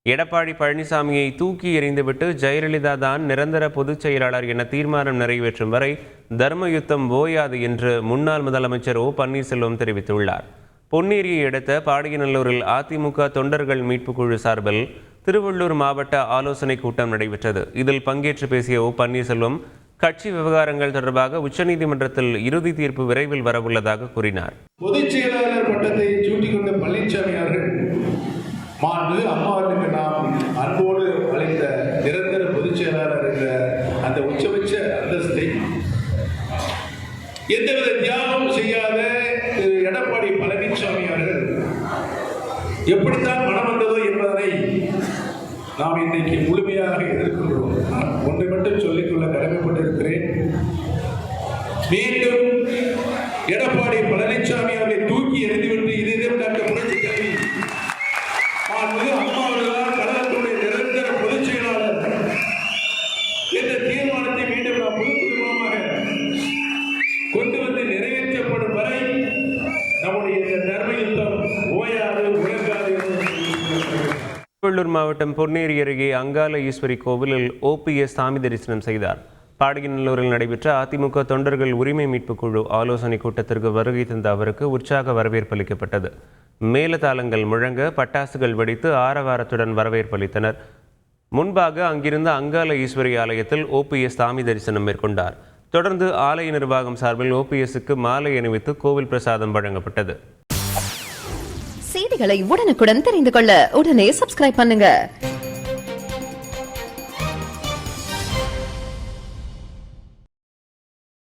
எடப்பாடி பழனிசாமியை தூக்கி எறிந்துவிட்டு ஜெயலலிதா தான் நிரந்தர பொதுச் செயலாளர் என தீர்மானம் நிறைவேற்றும் வரை தர்ம யுத்தம் ஓயாது என்று முன்னாள் முதலமைச்சர் ஓ பன்னீர்செல்வம் தெரிவித்துள்ளார். பொன்னேரியை அடுத்த பாடியநல்லூரில் அதிமுக தொண்டர்கள் மீட்பு குழு சார்பில் திருவள்ளூர் மாவட்ட ஆலோசனை கூட்டம் நடைபெற்றது. இதில் பங்கேற்று பேசிய ஓ பன்னீர்செல்வம் கட்சி விவகாரங்கள் தொடர்பாக உச்சநீதிமன்றத்தில் இறுதி தீர்ப்பு விரைவில் வரவுள்ளதாக கூறினார். பொதுச் செயலாளர் பட்டத்தை சூட்டிக் கொண்ட பழனிசாமி அவர்கள் மாண்பு அம்மாவுக்கு நாம் அன்போடு அழைத்த நிரந்தர பொதுச் செயலாளர் என்ற அந்த உச்சபட்ச அந்தஸ்தை எந்தவித தியாகம் செய்யாத எடப்பாடி பழனிசாமி அவர்கள் எப்படித்தான் மனம் வந்ததோ என்பதனை நாம் இன்றைக்கு முழுமையாக எதிர்க்கின்றோம். நான் ஒன்றை மட்டும் சொல்லிக்கொள்ள கடமைப்பட்டிருக்கிறேன். மீண்டும் எடப்பாடி பழனிசாமி அவர்களை தூக்கி எறிந்துவிட்டு இதயம் டாக்டர் புரட்சி தலைவி அம்மா அவர்களால் கழகத்துடைய நிரந்தர பொதுச் செயலாளர் என்ற தீர்மானத்தை மீண்டும் நாம் பொதுக்குழுமாக கொண்டு வந்து நிறைவேற்றப்படும் வரை நம்முடைய இந்த தர்ம யுத்தம் ஓயாது உலகாது. திருவள்ளூர் மாவட்டம் பொன்னேரி அருகே அங்காள ஈஸ்வரி கோவிலில் OPS சாமி தரிசனம் செய்தார். பாடியநல்லூரில் நடைபெற்ற அதிமுக தொண்டர்கள் உரிமை மீட்பு குழு ஆலோசனை கூட்டத்திற்கு வருகை தந்த அவருக்கு உற்சாக வரவேற்பு அளிக்கப்பட்டது. மேலதாளங்கள் முழங்க பட்டாசுகள் வெடித்து ஆரவாரத்துடன் வரவேற்பளித்தனர். முன்பாக அங்கிருந்த அங்காள ஈஸ்வரி ஆலயத்தில் OPS சாமி தரிசனம் மேற்கொண்டார். தொடர்ந்து ஆலய நிர்வாகம் சார்பில் OPSக்கு மாலை அணிவித்து கோவில் பிரசாதம் வழங்கப்பட்டது. செய்திகளை உடனுக்குடன் தெரிந்து கொள்ள உடனே சப்ஸ்கிரைப் பண்ணுங்க.